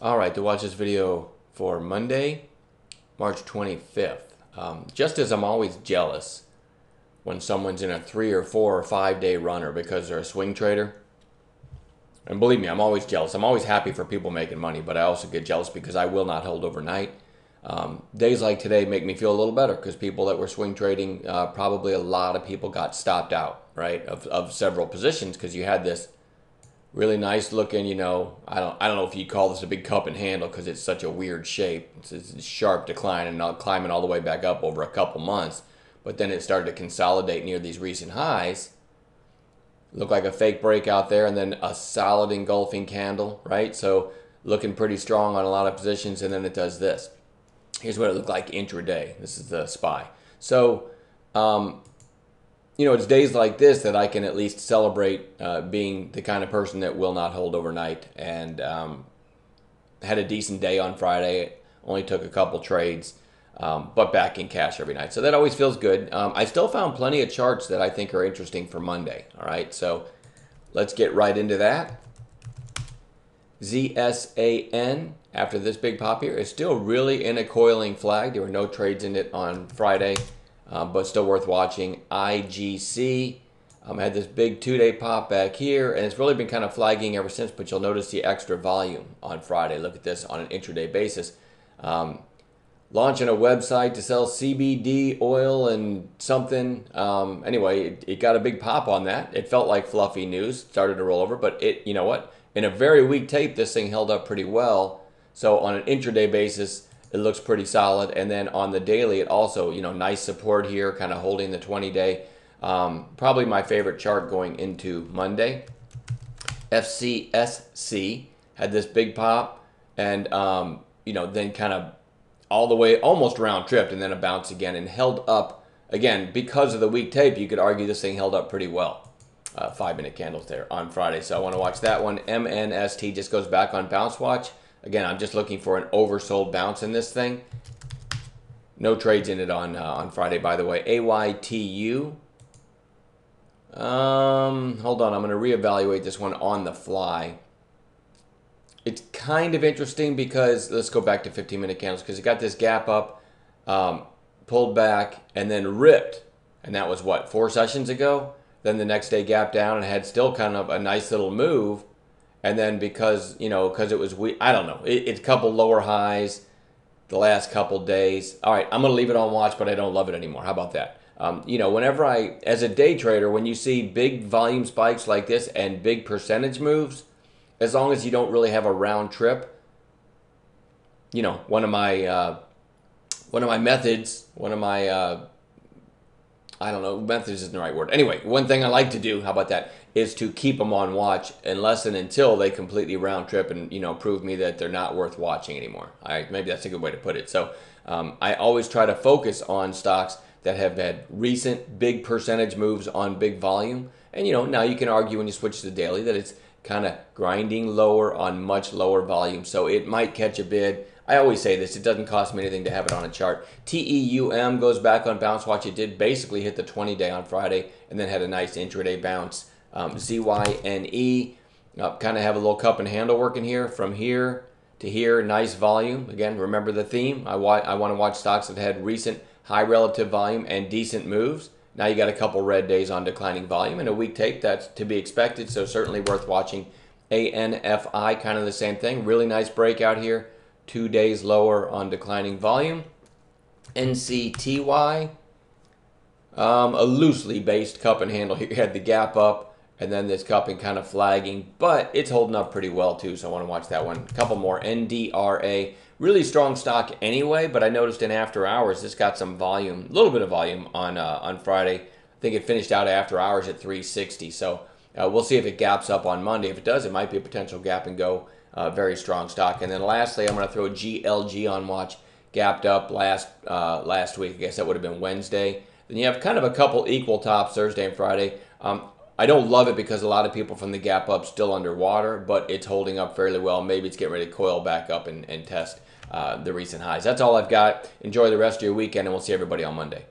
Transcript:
All right, to watch this video for Monday, March 25th. Just as I'm always jealous when someone's in a 3 or 4 or 5 day runner because they're a swing trader. And believe me, I'm always jealous. I'm always happy for people making money, but I also get jealous because I will not hold overnight. Days like today make me feel a little better because people that were swing trading, probably a lot of people got stopped out, right, of several positions because you had this really nice looking, I don't know if you call this a big cup and handle because it's such a weird shape. It's a sharp decline and not climbing all the way back up over a couple months. But then it started to consolidate near these recent highs. Looked like a fake breakout there and then a solid engulfing candle, right? So looking pretty strong on a lot of positions, and then it does this. Here's what it looked like intraday. This is the SPY. So, it's days like this that I can at least celebrate being the kind of person that will not hold overnight, and had a decent day on Friday. Only took a couple trades, but back in cash every night. So that always feels good. I still found plenty of charts that I think are interesting for Monday. All right, so let's get right into that. ZSAN, after this big pop here, is still really in a coiling flag. There were no trades in it on Friday, but still worth watching. IGC had this big 2-day pop back here, and it's really been kind of flagging ever since, but you'll notice the extra volume on Friday. Look at this on an intraday basis. Launching a website to sell CBD oil and something. Anyway, it got a big pop on that. It felt like fluffy news, started to roll over, but you know what? In a very weak tape, this thing held up pretty well. So on an intraday basis, it looks pretty solid. And then on the daily, it also, nice support here, kind of holding the 20-day. Probably my favorite chart going into Monday. FCSC had this big pop and, then kind of all the way almost round tripped and then a bounce again and held up again because of the weak tape. You could argue this thing held up pretty well. 5-minute candles there on Friday. So I want to watch that one. MNST just goes back on bounce watch. Again, I'm just looking for an oversold bounce in this thing. No trades in it on Friday, by the way. AYTU. Hold on. I'm going to reevaluate this one on the fly. It's kind of interesting because let's go back to 15-minute candles because it got this gap up, pulled back, and then ripped. And that was what, 4 sessions ago? Then the next day gap down and had still kind of a nice little move. And then because it was weak, I don't know. It's a couple lower highs the last couple days. All right, I'm going to leave it on watch, but I don't love it anymore. How about that? Whenever as a day trader, when you see big volume spikes like this and big percentage moves, as long as you don't really have a round trip, one of my methods, I don't know, methods isn't the right word. Anyway, one thing I like to do, how about that, is to keep them on watch unless and until they completely round trip and, prove me that they're not worth watching anymore. All right, maybe that's a good way to put it. So I always try to focus on stocks that have had recent big percentage moves on big volume. And, now you can argue when you switch to daily that it's kind of grinding lower on much lower volume. So it might catch a bid. I always say this, it doesn't cost me anything to have it on a chart. TEUM goes back on bounce watch. It did basically hit the 20-day on Friday and then had a nice intraday bounce. ZYNE, kind of have a little cup and handle working here. From here to here, nice volume. Again, remember the theme. I want to watch stocks that had recent high relative volume and decent moves. Now you got a couple red days on declining volume and a weak tape. That's to be expected, so certainly worth watching. ANFI, kind of the same thing. Really nice breakout here. 2 days lower on declining volume. NCTY, a loosely based cup and handle here. Had the gap up and then this cupping kind of flagging, but it's holding up pretty well too, so I want to watch that one. A couple more. NDRA, really strong stock anyway, but I noticed in after hours this got some volume, a little bit of volume on Friday. I think it finished out after hours at 360, so we'll see if it gaps up on Monday. If it does, it might be a potential gap and go. Very strong stock. And then lastly, I'm going to throw GLG on watch. Gapped up last week. I guess that would have been Wednesday. Then you have kind of a couple equal tops Thursday and Friday. I don't love it because a lot of people from the gap up still underwater, but it's holding up fairly well. Maybe it's getting ready to coil back up and test the recent highs. That's all I've got. Enjoy the rest of your weekend, and we'll see everybody on Monday.